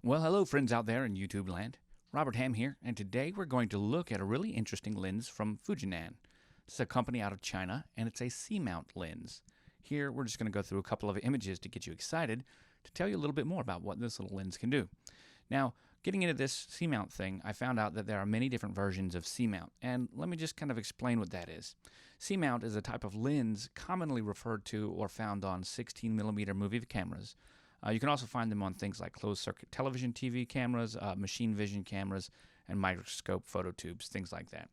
Well, hello friends out there in YouTube land. Robert Ham here, and today we're going to look at a really interesting lens from Fujian. It's a company out of China, and it's a C-Mount lens. Here we're just going to go through a couple of images to get you excited to tell you a little bit more about what this little lens can do. Now, getting into this C-Mount thing, I found out that there are many different versions of C-Mount, and let me just kind of explain what that is. C-Mount is a type of lens commonly referred to or found on 16mm movie cameras. You can also find them on things like closed-circuit television TV cameras, machine vision cameras, and microscope photo tubes, things like that.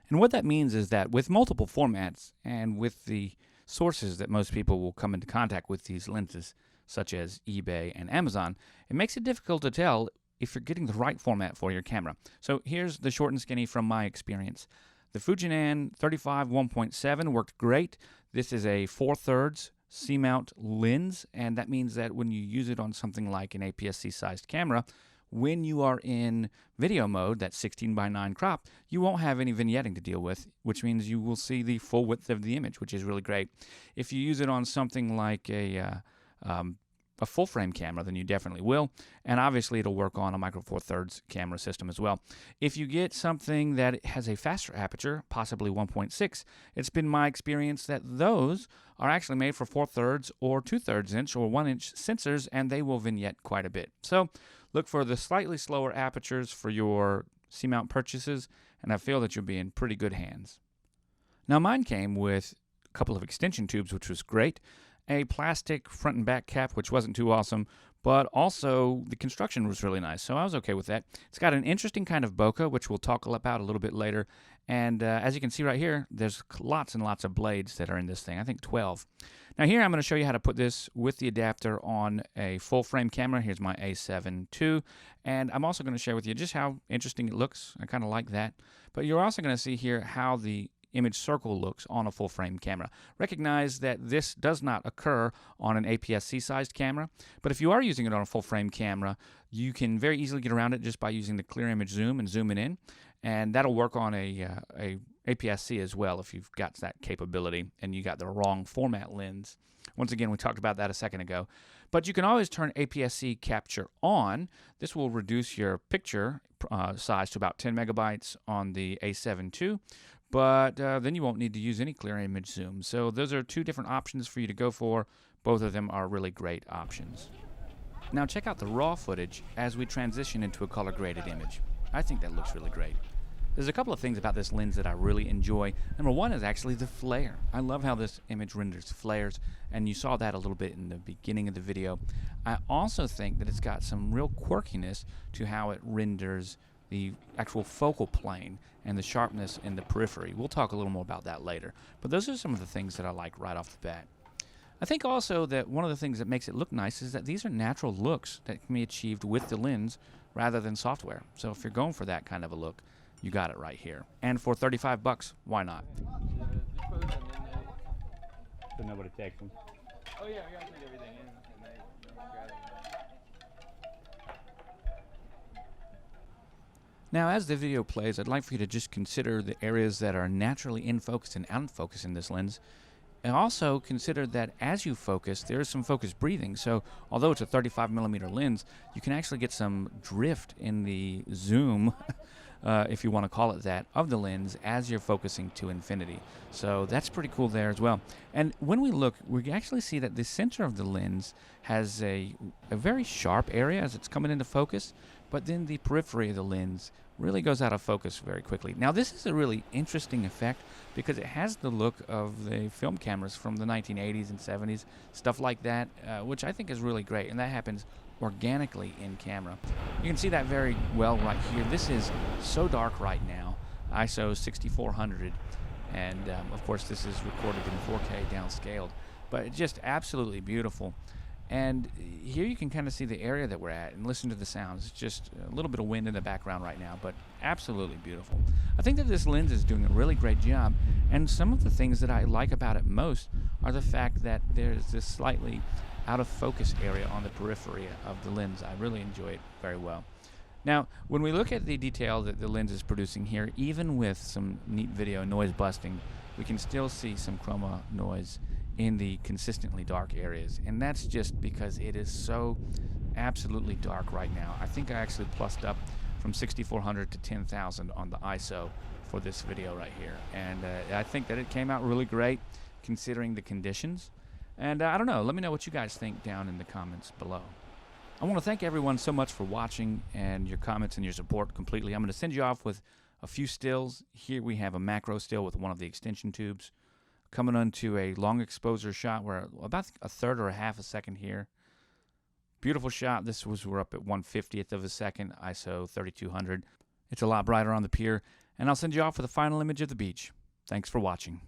And what that means is that with multiple formats and with the sources that most people will come into contact with these lenses, such as eBay and Amazon, it makes it difficult to tell if you're getting the right format for your camera. So here's the short and skinny from my experience. The Fujian 35 1.7 worked great. This is a 4/3 C-mount lens, and that means that when you use it on something like an APS-C sized camera, when you are in video mode, that 16:9 crop, you won't have any vignetting to deal with, which means you will see the full width of the image, which is really great. If you use it on something like a full frame camera, then you definitely will, and obviously it'll work on a micro four thirds camera system as well. If you get something that has a faster aperture, possibly 1.6, it's been my experience that those are actually made for 4/3 or 2/3 inch or 1 inch sensors, and they will vignette quite a bit. So look for the slightly slower apertures for your C-mount purchases, and I feel that you'll be in pretty good hands. Now mine came with a couple of extension tubes, which was great, a plastic front and back cap, which wasn't too awesome, but also the construction was really nice, so I was okay with that. It's got an interesting kind of bokeh, which we'll talk about a little bit later, and as you can see right here, there's lots and lots of blades that are in this thing, I think 12. Now here I'm going to show you how to put this with the adapter on a full frame camera. Here's my A7 II, and I'm also going to share with you just how interesting it looks. I kind of like that, but you're also going to see here how the image circle looks on a full frame camera. Recognize that this does not occur on an APS-C sized camera, but if you are using it on a full frame camera, you can very easily get around it just by using the clear image zoom and zooming in, and that'll work on a APS-C as well if you've got that capability and you got the wrong format lens. Once again, we talked about that a second ago. But you can always turn APS-C capture on. This will reduce your picture size to about 10 megabytes on the A7 II, but then you won't need to use any clear image zoom. So those are two different options for you to go for. Both of them are really great options. Now check out the raw footage as we transition into a color graded image. I think that looks really great. There's a couple of things about this lens that I really enjoy. Number one is actually the flare. I love how this image renders flares, and you saw that a little bit in the beginning of the video. I also think that it's got some real quirkiness to how it renders the actual focal plane and the sharpness in the periphery. We'll talk a little more about that later, but those are some of the things that I like right off the bat. I think also that one of the things that makes it look nice is that these are natural looks that can be achieved with the lens rather than software. So if you're going for that kind of a look, you got it right here. And for 35 bucks, why not? So nobody takes them. Oh yeah, we gotta take everything in and they grab it. Now as the video plays, I'd like for you to just consider the areas that are naturally in focus and out of focus in this lens. And also consider that as you focus, there is some focus breathing. So although it's a 35mm lens, you can actually get some drift in the zoom, if you want to call it that, of the lens as you're focusing to infinity. So that's pretty cool there as well. And when we look, we actually see that the center of the lens has a very sharp area as it's coming into focus, but then the periphery of the lens really goes out of focus very quickly. Now this is a really interesting effect because it has the look of the film cameras from the 1980s and 70s, stuff like that, which I think is really great, and that happens organically in camera. You can see that very well right here. This is so dark right now, ISO 6400, and of course this is recorded in 4K downscaled, but it's just absolutely beautiful. And here you can kind of see the area that we're at and listen to the sounds. It's just a little bit of wind in the background right now, but absolutely beautiful. I think that this lens is doing a really great job, and some of the things that I like about it most are the fact that there's this slightly out of focus area on the periphery of the lens. I really enjoy it very well. Now, when we look at the detail that the lens is producing here, even with some neat video noise busting, we can still see some chroma noise in the consistently dark areas, and that's just because it is so absolutely dark right now. I think I actually plussed up from 6400 to 10,000 on the ISO for this video right here, and I think that it came out really great considering the conditions. And I don't know, let me know what you guys think down in the comments below. I want to thank everyone so much for watching and your comments and your support completely. I'm going to send you off with a few stills. Here we have a macro still with one of the extension tubes coming onto a long exposure shot. We're about a third or a half a second here. Beautiful shot. We're up at 1/50th of a second, ISO 3200. It's a lot brighter on the pier, and I'll send you off with a final image of the beach. Thanks for watching.